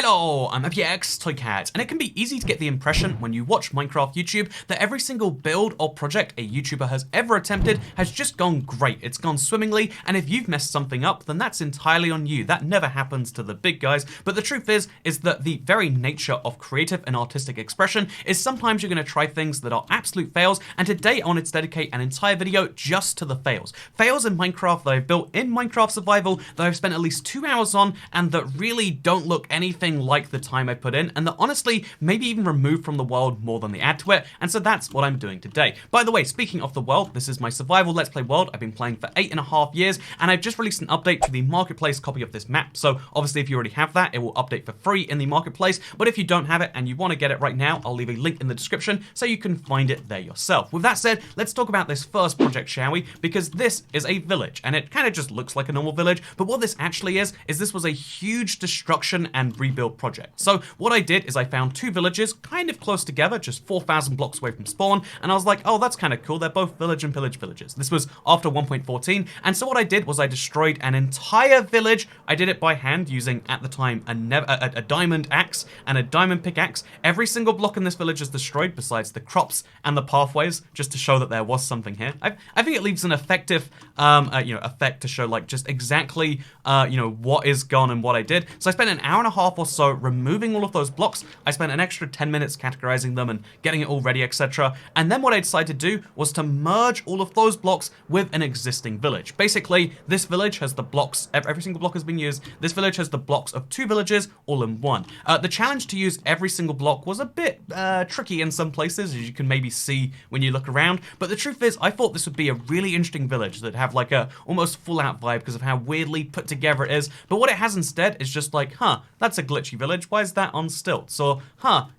Hello, I'm FPX Toycat, and it can be easy to get the impression when you watch Minecraft YouTube that every single build or project a YouTuber has ever attempted has just gone great, it's gone swimmingly, and if you've messed something up, then that's entirely on you. That never happens to the big guys, but the truth is that the very nature of creative and artistic expression is sometimes you're going to try things that are absolute fails, and today I wanted to dedicate an entire video just to the fails. Fails in Minecraft that I've built in Minecraft Survival that I've spent at least 2 hours on, and that really don't look anything like the time I put in, and that honestly maybe even remove from the world more than they add to it, and so that's what I'm doing today. By the way, speaking of the world, this is my survival Let's Play world I've been playing for 8.5 years, and I've just released an update to the marketplace copy of this map, so obviously if you already have that, it will update for free in the marketplace, but if you don't have it and you want to get it right now, I'll leave a link in the description so you can find it there yourself. With that said, let's talk about this first project, shall we? Because this is a village, and it kind of just looks like a normal village, but what this actually is this was a huge destruction and rebuild project. So what I did is I found 2 villages kind of close together, just 4,000 blocks away from spawn, and I was like, oh, that's kind of cool. They're both village and pillage villages. This was after 1.14, and so what I did was I destroyed an entire village. I did it by hand using, at the time, a diamond axe and a diamond pickaxe. Every single block in this village is destroyed besides the crops and the pathways, just to show that there was something here. I think it leaves an effective effect to show like just exactly what is gone and what I did. So I spent an hour and a half or so removing all of those blocks. I spent an extra 10 minutes categorizing them and getting it all ready, etc. And then what I decided to do was to merge all of those blocks with an existing village. Basically, this village has the blocks, every single block has been used. This village has the blocks of 2 villages all in one. The challenge to use every single block was a bit tricky in some places, as you can maybe see when you look around. But the truth is, I thought this would be a really interesting village that have like a almost full out vibe because of how weirdly put together it is. But what it has instead is just like, that's a glitchy village. Why is that on stilts? Or,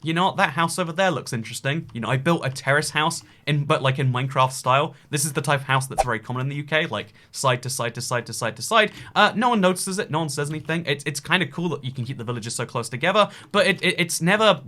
you know what, that house over there looks interesting. You know, I built a terrace house but like in Minecraft style. This is the type of house that's very common in the UK, like side to side to side to side to side. No one notices it, no one says anything. It's kind of cool that you can keep the villages so close together, but it's never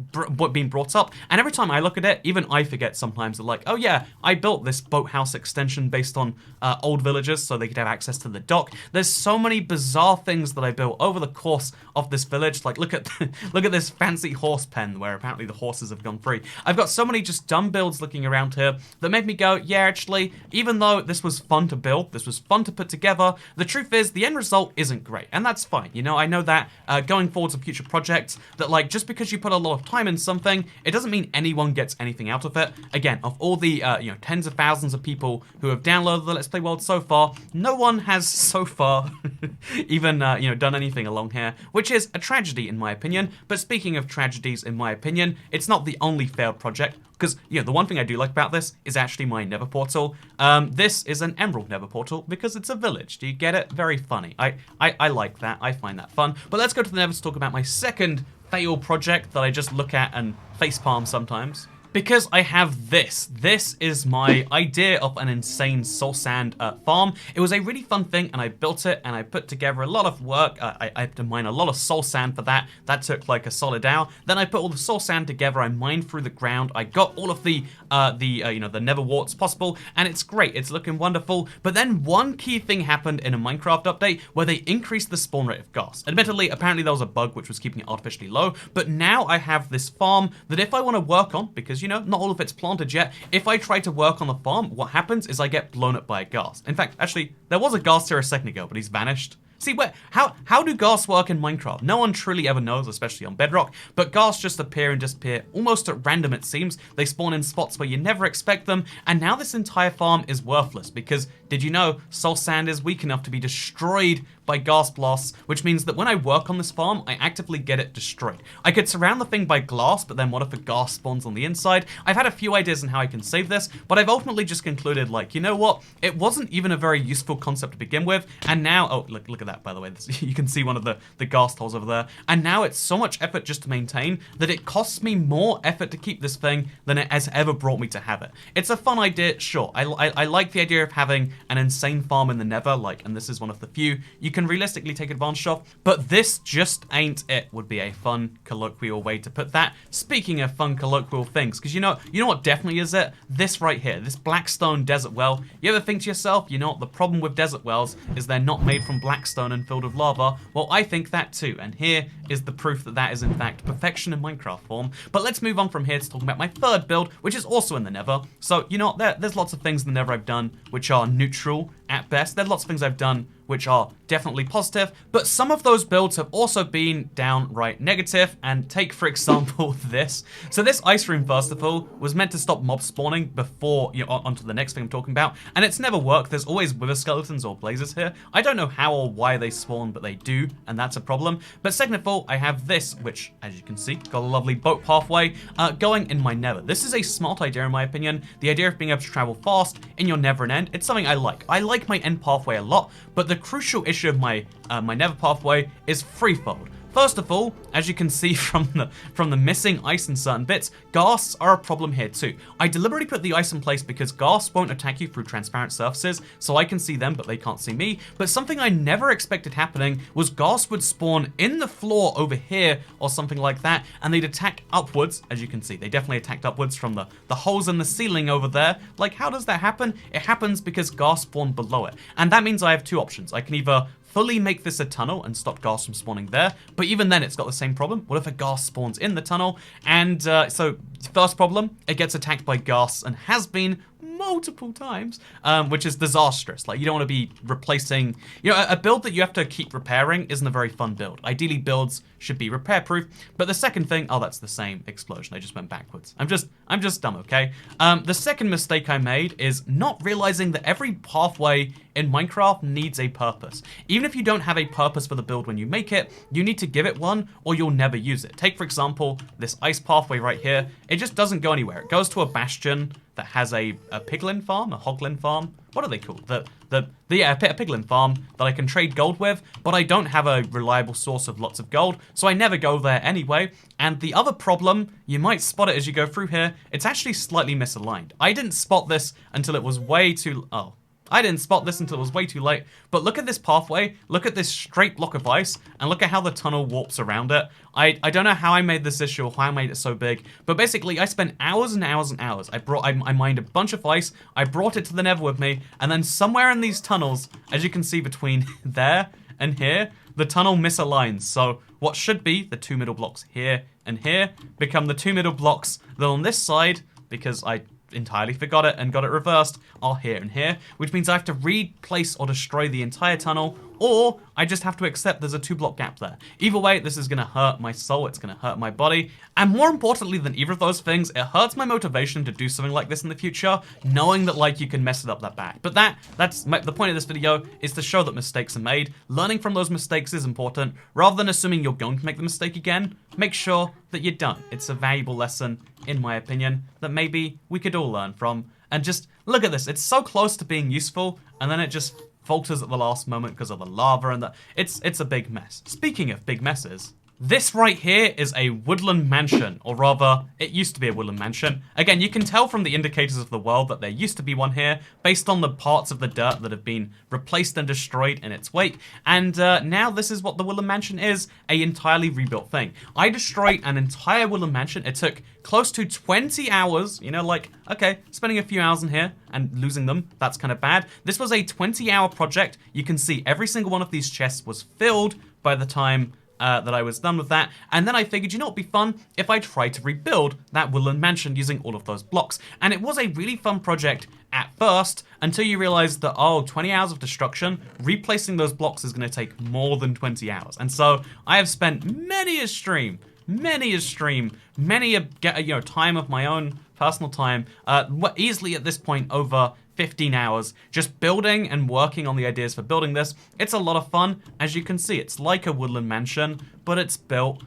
been brought up. And every time I look at it, even I forget sometimes that like, oh yeah, I built this boathouse extension based on old villages so they could have access to the dock. There's so many bizarre things that I built over the course of this village. Like look at this fancy horse pen where apparently the horses have gone free. I've got so many just dumb builds looking around here that made me go, yeah, actually, even though this was fun to build, this was fun to put together, the truth is the end result isn't great, and that's fine. You know, I know that going forward to future projects, that like just because you put a lot of time in something, it doesn't mean anyone gets anything out of it. Again, of all the tens of thousands of people who have downloaded the Let's Play world so far, no one has so far even done anything along here, which is a tragedy in my opinion. But speaking of tragedies in my opinion, it's not the only failed project. Because, the one thing I do like about this is actually my Nether portal. This is an emerald Nether portal because it's a village. Do you get it? Very funny. I like that. I find that fun. But let's go to the Nether to talk about my second fail project that I just look at and facepalm sometimes. Because I have this. This is my idea of an insane soul sand farm. It was a really fun thing, and I built it, and I put together a lot of work. I had to mine a lot of soul sand for that. That took like a solid hour. Then I put all the soul sand together. I mined through the ground. I got all of the Netherwarts possible, and it's great. It's looking wonderful. But then one key thing happened in a Minecraft update where they increased the spawn rate of ghast. Admittedly, apparently there was a bug which was keeping it artificially low. But now I have this farm that if I want to work on, because not all of it's planted yet. If I try to work on the farm, what happens is I get blown up by a ghast. In fact, actually, there was a ghast here a second ago, but he's vanished. See, how do ghasts work in Minecraft? No one truly ever knows, especially on Bedrock, but ghasts just appear and disappear almost at random, it seems. They spawn in spots where you never expect them, and now this entire farm is worthless because, did you know, soul sand is weak enough to be destroyed by ghast blasts, which means that when I work on this farm, I actively get it destroyed. I could surround the thing by glass, but then what if a ghast spawns on the inside? I've had a few ideas on how I can save this, but I've ultimately just concluded, like, you know what? It wasn't even a very useful concept to begin with, and now, oh, look at that, by the way. You can see one of the ghast holes over there, and now it's so much effort just to maintain that it costs me more effort to keep this thing than it has ever brought me to have it. It's a fun idea, sure. I like the idea of having an insane farm in the Nether, like, and this is one of the few you can realistically take advantage of, but this just ain't it, would be a fun colloquial way to put that. Speaking of fun colloquial things, because you know what definitely is it? This right here, this black stone desert well. You ever think to yourself, you know what, the problem with desert wells is they're not made from black stone. cobblestone and filled with lava, well, I think that too. And here is the proof that that is in fact perfection in Minecraft form. But let's move on from here to talking about my third build, which is also in the Nether. So, you know, there's lots of things in the Nether I've done which are neutral at best. There's lots of things I've done which are definitely positive, but some of those builds have also been downright negative, and take, for example, this. So this ice room, first of all, was meant to stop mob spawning before, you know, onto the next thing I'm talking about, and it's never worked. There's always wither skeletons or blazers here. I don't know how or why they spawn, but they do, and that's a problem. But second of all, I have this, which, as you can see, got a lovely boat pathway going in my Nether. This is a smart idea, in my opinion. The idea of being able to travel fast in your Nether and end, it's something I like. I like my end pathway a lot, but the crucial issue of my Nether pathway is threefold. First of all, as you can see from the missing ice in certain bits, ghasts are a problem here too. I deliberately put the ice in place because ghasts won't attack you through transparent surfaces, so I can see them but they can't see me. But something I never expected happening was ghasts would spawn in the floor over here or something like that, and they'd attack upwards. As you can see, they definitely attacked upwards from the holes in the ceiling over there. Like, how does that happen? It happens because ghasts spawn below it. And that means I have two options. I can either fully make this a tunnel and stop ghasts from spawning there, but even then it's got the same problem. What if a ghast spawns in the tunnel? And so first problem, it gets attacked by ghasts and has been multiple times, which is disastrous. Like, you don't want to be replacing, you know, a build that you have to keep repairing isn't a very fun build. Ideally, builds should be repair proof. But the second thing, oh, that's the same explosion. I just went backwards. I'm just dumb, okay? The second mistake I made is not realizing that every pathway in Minecraft needs a purpose. Even if you don't have a purpose for the build when you make it, you need to give it one or you'll never use it. Take, for example, this ice pathway right here. It just doesn't go anywhere. It goes to a bastion that has a piglin farm, a hoglin farm. What are they called? A piglin farm that I can trade gold with, but I don't have a reliable source of lots of gold, so I never go there anyway. And the other problem, you might spot it as you go through here, it's actually slightly misaligned. I didn't spot this until it was way too... I didn't spot this until it was way too late, but look at this pathway, look at this straight block of ice, and look at how the tunnel warps around it. I don't know how I made this issue or how I made it so big, but basically I spent hours and hours and hours. I mined a bunch of ice, I brought it to the Nether with me, and then somewhere in these tunnels, as you can see between there and here, the tunnel misaligns. So what should be the two middle blocks here and here become the two middle blocks that on this side, because I entirely forgot it and got it reversed, are here and here, which means I have to replace or destroy the entire tunnel, or I just have to accept there's a 2-block gap there. Either way, this is gonna hurt my soul, it's gonna hurt my body, and more importantly than either of those things, it hurts my motivation to do something like this in the future, knowing that, like, you can mess it up that bad. But the point of this video is to show that mistakes are made. Learning from those mistakes is important. Rather than assuming you're going to make the mistake again, make sure that you don't. It's a valuable lesson, in my opinion, that maybe we could all learn from. And just look at this, it's so close to being useful, and then it just falters at the last moment because of the lava and it's a big mess. Speaking of big messes, this right here is a woodland mansion, or rather, it used to be a woodland mansion. Again, you can tell from the indicators of the world that there used to be one here, based on the parts of the dirt that have been replaced and destroyed in its wake. And now this is what the woodland mansion is, a entirely rebuilt thing. I destroyed an entire woodland mansion. It took close to 20 hours, you know, like, okay, spending a few hours in here and losing them, that's kind of bad. This was a 20-hour project. You can see every single one of these chests was filled by the time that I was done with that, and then I figured, you know, it'd be fun if I tried to rebuild that woodland mansion using all of those blocks. And it was a really fun project at first, until you realize that, oh, 20 hours of destruction, replacing those blocks is going to take more than 20 hours. And so I have spent many a stream, many a time of my own personal time, easily at this point over 15 hours just building and working on the ideas for building this. It's a lot of fun. As you can see, it's like a woodland mansion, but it's built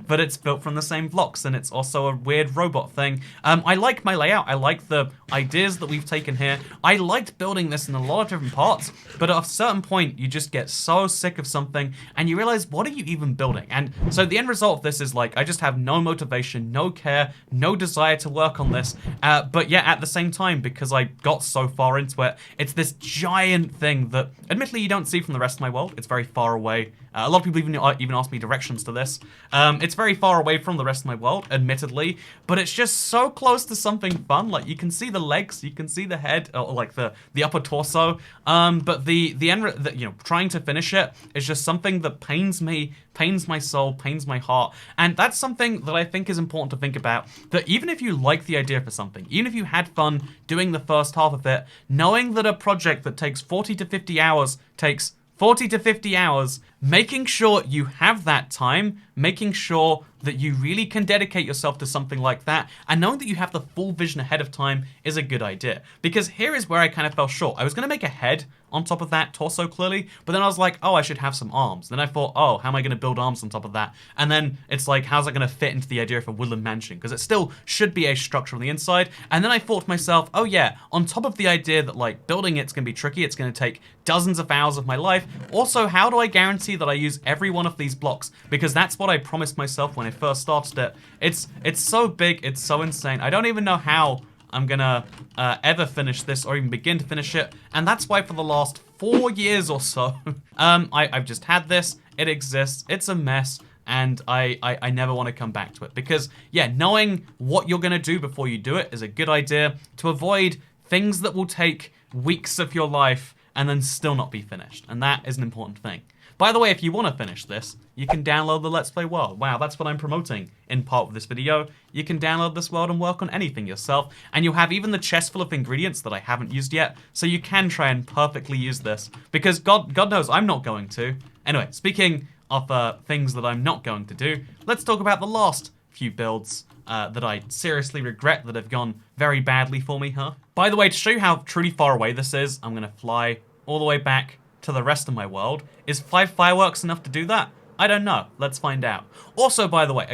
but it's built from the same blocks, and it's also a weird robot thing. I like my layout. I like the ideas that we've taken here. I liked building this in a lot of different parts, but at a certain point, you just get so sick of something, and you realize, what are you even building? And so the end result of this is, like, I just have no motivation, no care, no desire to work on this. But yeah, at the same time, because I got so far into it, it's this giant thing that, admittedly, you don't see from the rest of my world. It's very far away. A lot of people even ask me directions to this. It's very far away from the rest of my world, admittedly, but it's just so close to something fun. Like, you can see the legs, you can see the head, or like the upper torso. But the end, trying to finish it is just something that pains me, pains my soul, pains my heart. And that's something that I think is important to think about, that even if you like the idea for something, even if you had fun doing the first half of it, knowing that a project that takes 40 to 50 hours takes 40 to 50 hours, making sure you have that time, making sure that you really can dedicate yourself to something like that, and knowing that you have the full vision ahead of time is a good idea. Because here is where I kind of fell short. I was going to make a head on top of that torso, clearly, but then I was like, oh, I should have some arms. Then I thought, oh, how am I going to build arms on top of that? And then it's like, how's that going to fit into the idea of a woodland mansion? Because it still should be a structure on the inside. And then I thought to myself, oh yeah, on top of the idea that like building it's going to be tricky, it's going to take dozens of hours of my life, also, how do I guarantee that I use every one of these blocks? Because that's what I promised myself when I first started it. It's so big, it's so insane. I don't even know how I'm gonna ever finish this or even begin to finish it, and that's why for the last 4 years or so, I've just had this, it exists, it's a mess, and I never want to come back to it. Because, yeah, knowing what you're gonna do before you do it is a good idea to avoid things that will take weeks of your life and then still not be finished, and that is an important thing. By the way, if you want to finish this, you can download the Let's Play world. Wow, that's what I'm promoting in part of this video. You can download this world and work on anything yourself, and you'll have even the chest full of ingredients that I haven't used yet, so you can try and perfectly use this, because God knows I'm not going to. Anyway, speaking of things that I'm not going to do, let's talk about the last few builds that I seriously regret that have gone very badly for me, huh? By the way, to show you how truly far away this is, I'm gonna fly all the way back to the rest of my world. Is 5 fireworks enough to do that? I don't know. Let's find out. Also, by the way,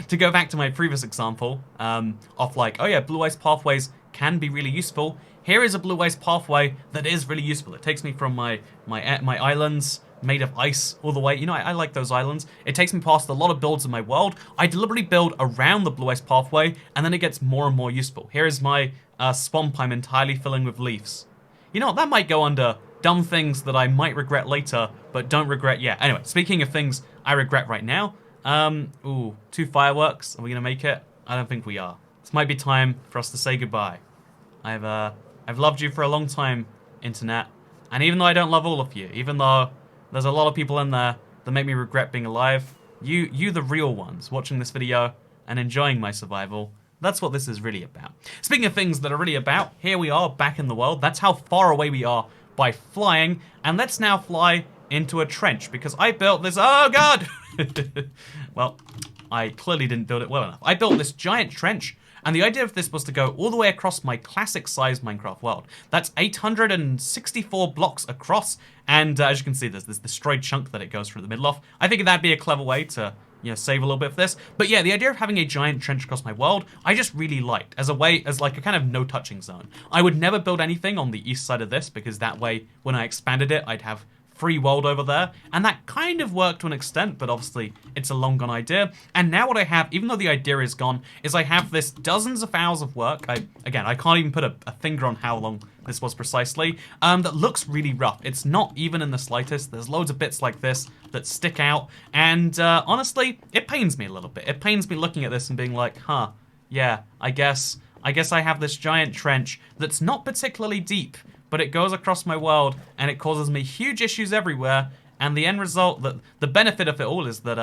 to go back to my previous example of like, oh yeah, blue ice pathways can be really useful. Here is a blue ice pathway that is really useful. It takes me from my islands made of ice all the way. You know, I like those islands. It takes me past a lot of builds in my world. I deliberately build around the blue ice pathway, and then it gets more and more useful. Here is my swamp I'm entirely filling with leaves. You know, that might go under dumb things that I might regret later, but don't regret yet. Anyway, speaking of things I regret right now, ooh, 2 fireworks. Are we gonna make it? I don't think we are. This might be time for us to say goodbye. I've loved you for a long time, internet, and even though I don't love all of you, even though there's a lot of people in there that make me regret being alive, you the real ones watching this video and enjoying my survival, that's what this is really about. Speaking of things that are really about, here we are back in the world. That's how far away we are by flying, and let's now fly into a trench, because I built this, oh god! Well, I clearly didn't build it well enough. I built this giant trench, and the idea of this was to go all the way across my classic size Minecraft world. That's 864 blocks across, and as you can see, there's this destroyed chunk that it goes through the middle of. I think that'd be a clever way to, you know, save a little bit of this. But yeah, the idea of having a giant trench across my world, I just really liked as like a kind of no touching zone. I would never build anything on the east side of this, because that way, when I expanded it, I'd have free world over there, and that kind of worked to an extent, but obviously it's a long gone idea. And now what I have, even though the idea is gone, is I have this dozens of hours of work. I can't even put a finger on how long this was precisely, that looks really rough. It's not even in the slightest. There's loads of bits like this that stick out, and honestly, it pains me a little bit. It pains me looking at this and being like, huh, yeah, I guess I have this giant trench that's not particularly deep, but it goes across my world, and it causes me huge issues everywhere, and the end result, the benefit of it all is that,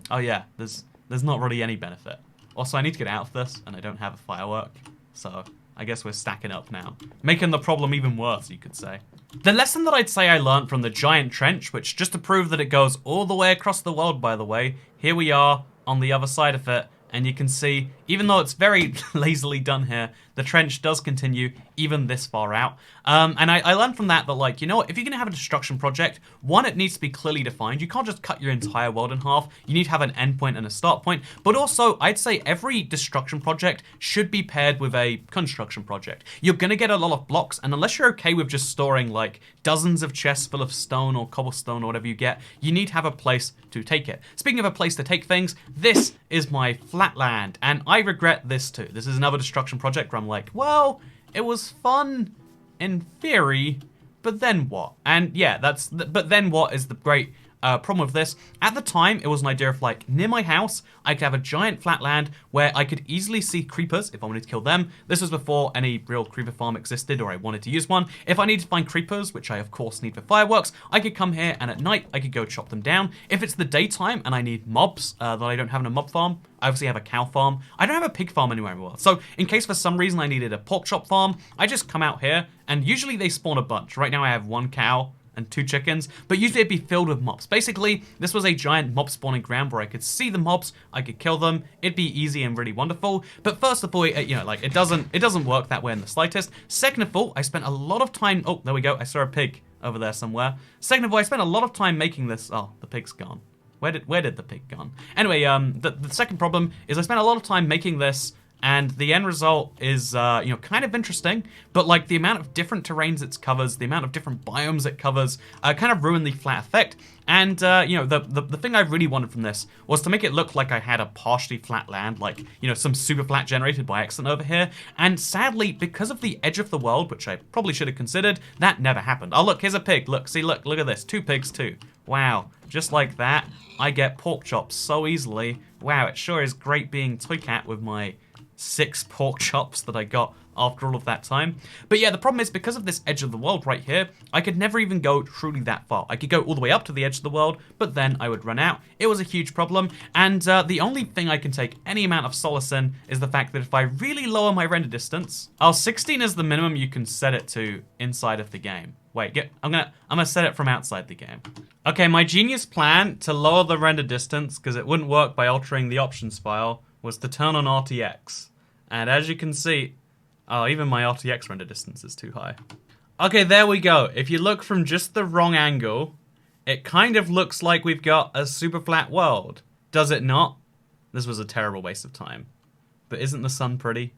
oh yeah, there's not really any benefit. Also, I need to get out of this, and I don't have a firework, so I guess we're stacking up now. Making the problem even worse, you could say. The lesson that I'd say I learned from the giant trench, which just to prove that it goes all the way across the world, by the way, here we are on the other side of it, and you can see, even though it's very lazily done here, the trench does continue even this far out. And I learned from that like, you know what, if you're gonna have a destruction project, one, it needs to be clearly defined. You can't just cut your entire world in half. You need to have an end point and a start point. But also, I'd say every destruction project should be paired with a construction project. You're gonna get a lot of blocks, and unless you're okay with just storing like dozens of chests full of stone or cobblestone or whatever you get, you need to have a place to take it. Speaking of a place to take things, this is my flatland, and I regret this too. This is another destruction project where I'm like, well, it was fun in theory, but then what? And yeah, but then what is the great problem with this, at the time, it was an idea of like, near my house, I could have a giant flat land where I could easily see creepers if I wanted to kill them. This was before any real creeper farm existed or I wanted to use one. If I needed to find creepers, which I of course need for fireworks, I could come here and at night, I could go chop them down. If it's the daytime and I need mobs that I don't have in a mob farm, I obviously have a cow farm. I don't have a pig farm anywhere in the world. So in case for some reason I needed a pork chop farm, I just come out here and usually they spawn a bunch. Right now I have 1 cow and 2 chickens, but usually it'd be filled with mobs. Basically, this was a giant mob spawning ground where I could see the mobs, I could kill them, it'd be easy and really wonderful. But first of all, you know, like it doesn't work that way in the slightest. Second of all, I spent a lot of time, oh, there we go, I saw a pig over there somewhere. Second of all, I spent a lot of time making this, oh, the pig's gone. Where did the pig gone? Anyway, the second problem is I spent a lot of time making this, and the end result is, you know, kind of interesting, but like the amount of different terrains it covers, the amount of different biomes it covers, kind of ruined the flat effect. And, you know, the thing I really wanted from this was to make it look like I had a partially flat land, like, you know, some super flat generated by accident over here. And sadly, because of the edge of the world, which I probably should have considered, that never happened. Oh, look, here's a pig. Look, see, look at this. 2 pigs, too. Wow, just like that, I get pork chops so easily. Wow, it sure is great being Toy Cat with my 6 pork chops that I got after all of that time. But yeah, the problem is because of this edge of the world right here, I could never even go truly that far. I could go all the way up to the edge of the world, but then I would run out. It was a huge problem, and the only thing I can take any amount of solace in is the fact that if I really lower my render distance, 16 is the minimum you can set it to inside of the game. Wait, I'm gonna set it from outside the game. Okay, my genius plan to lower the render distance, because it wouldn't work by altering the options file, was to turn on RTX. And as you can see, oh, even my RTX render distance is too high. Okay, there we go. If you look from just the wrong angle, it kind of looks like we've got a super flat world. Does it not? This was a terrible waste of time. But isn't the sun pretty?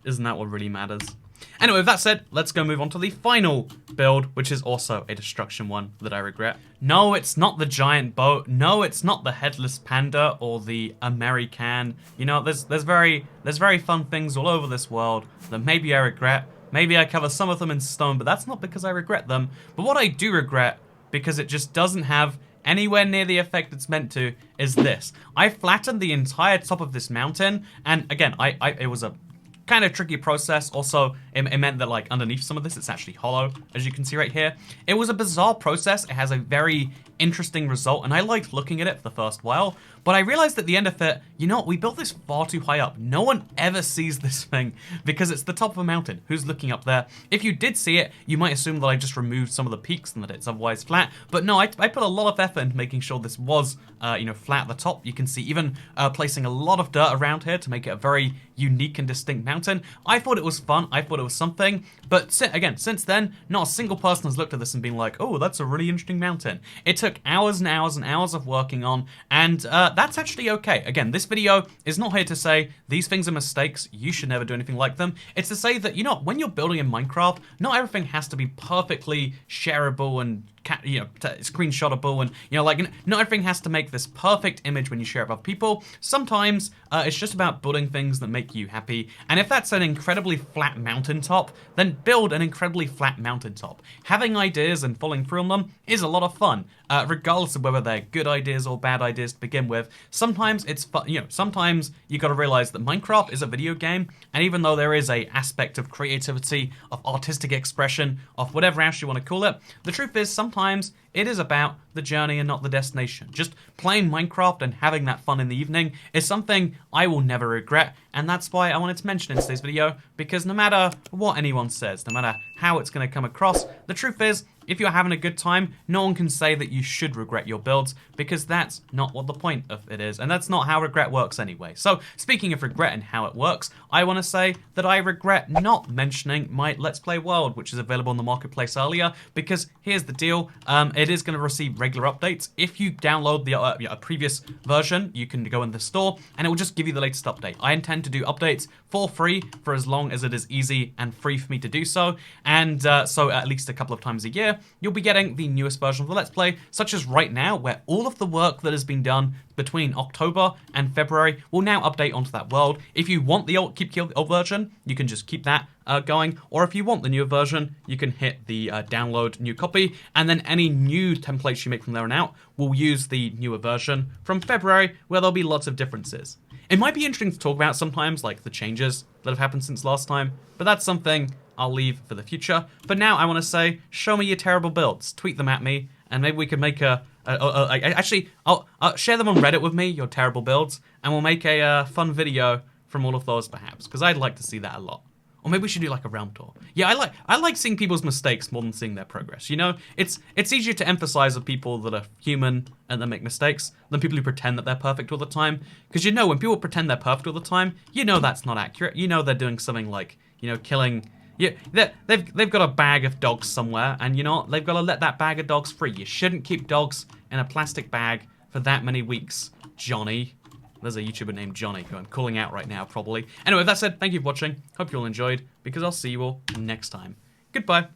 Isn't that what really matters? Anyway, with that said, let's go move on to the final build, which is also a destruction one that I regret. No, it's not the giant boat. No, it's not the headless panda or the American. You know, there's very fun things all over this world that maybe I regret. Maybe I cover some of them in stone, but that's not because I regret them. But what I do regret, because it just doesn't have anywhere near the effect it's meant to, is this. I flattened the entire top of this mountain, and again, it was a kind of tricky process. Also, it meant that like underneath some of this, it's actually hollow, as you can see right here. It was a bizarre process. It has a very interesting result, and I liked looking at it for the first while, but I realized at the end of it, you know what, we built this far too high up. No one ever sees this thing because it's the top of a mountain. Who's looking up there? If you did see it, you might assume that I just removed some of the peaks and that it's otherwise flat, but no, I put a lot of effort into making sure this was, you know, flat at the top. You can see even placing a lot of dirt around here to make it a very unique and distinct mountain. I thought it was fun. I thought it was something, but again, since then, not a single person has looked at this and been like, oh, that's a really interesting mountain. It took hours and hours and hours of working on, and that's actually okay. Again, this video is not here to say these things are mistakes, you should never do anything like them. It's to say that, you know, when you're building in Minecraft, not everything has to be perfectly shareable and you know, screenshotable, and you know, like, not everything has to make this perfect image when you share it with people. Sometimes it's just about building things that make you happy, and if that's an incredibly flat mountaintop, then build an incredibly flat mountaintop. Having ideas and following through on them is a lot of fun, regardless of whether they're good ideas or bad ideas to begin with. Sometimes it's fun, you know, sometimes you gotta realize that Minecraft is a video game, and even though there is a aspect of creativity, of artistic expression, of whatever else you want to call it, the truth is sometimes it is about the journey and not the destination. Just playing Minecraft and having that fun in the evening is something I will never regret, and that's why I wanted to mention in today's video, because no matter what anyone says, no matter how it's going to come across, the truth is, if you're having a good time, no one can say that you should regret your builds, because that's not what the point of it is, and that's not how regret works anyway. So, speaking of regret and how it works, I want to say that I regret not mentioning my Let's Play world, which is available on the marketplace earlier, because here's the deal, it is going to receive regular updates. If you download the a previous version, you can go in the store, and it will just give you the latest update. I intend to do updates for free for as long as it is easy and free for me to do so, and so at least a couple of times a year, you'll be getting the newest version of the Let's Play, such as right now, where all of the work that has been done between October and February will now update onto that world. If you want the old, keep the old version, you can just keep that going, or if you want the newer version, you can hit the download new copy, and then any new templates you make from there on out will use the newer version from February, where there'll be lots of differences. It might be interesting to talk about sometimes, like the changes that have happened since last time, but that's something I'll leave for the future. But now I want to say, show me your terrible builds, tweet them at me, and maybe we could make actually, I'll share them on Reddit with me, your terrible builds, and we'll make a fun video from all of those perhaps, because I'd like to see that a lot. Or maybe we should do like a realm tour. Yeah, I like seeing people's mistakes more than seeing their progress. You know, it's easier to emphasize the people that are human and that make mistakes than people who pretend that they're perfect all the time. Because you know, when people pretend they're perfect all the time, you know that's not accurate. You know they're doing something like, you know, killing. Yeah, they've got a bag of dogs somewhere, and you know what? They've got to let that bag of dogs free. You shouldn't keep dogs in a plastic bag for that many weeks, Johnny. There's a YouTuber named Johnny who I'm calling out right now, probably. Anyway, with that said, thank you for watching. Hope you all enjoyed, because I'll see you all next time. Goodbye.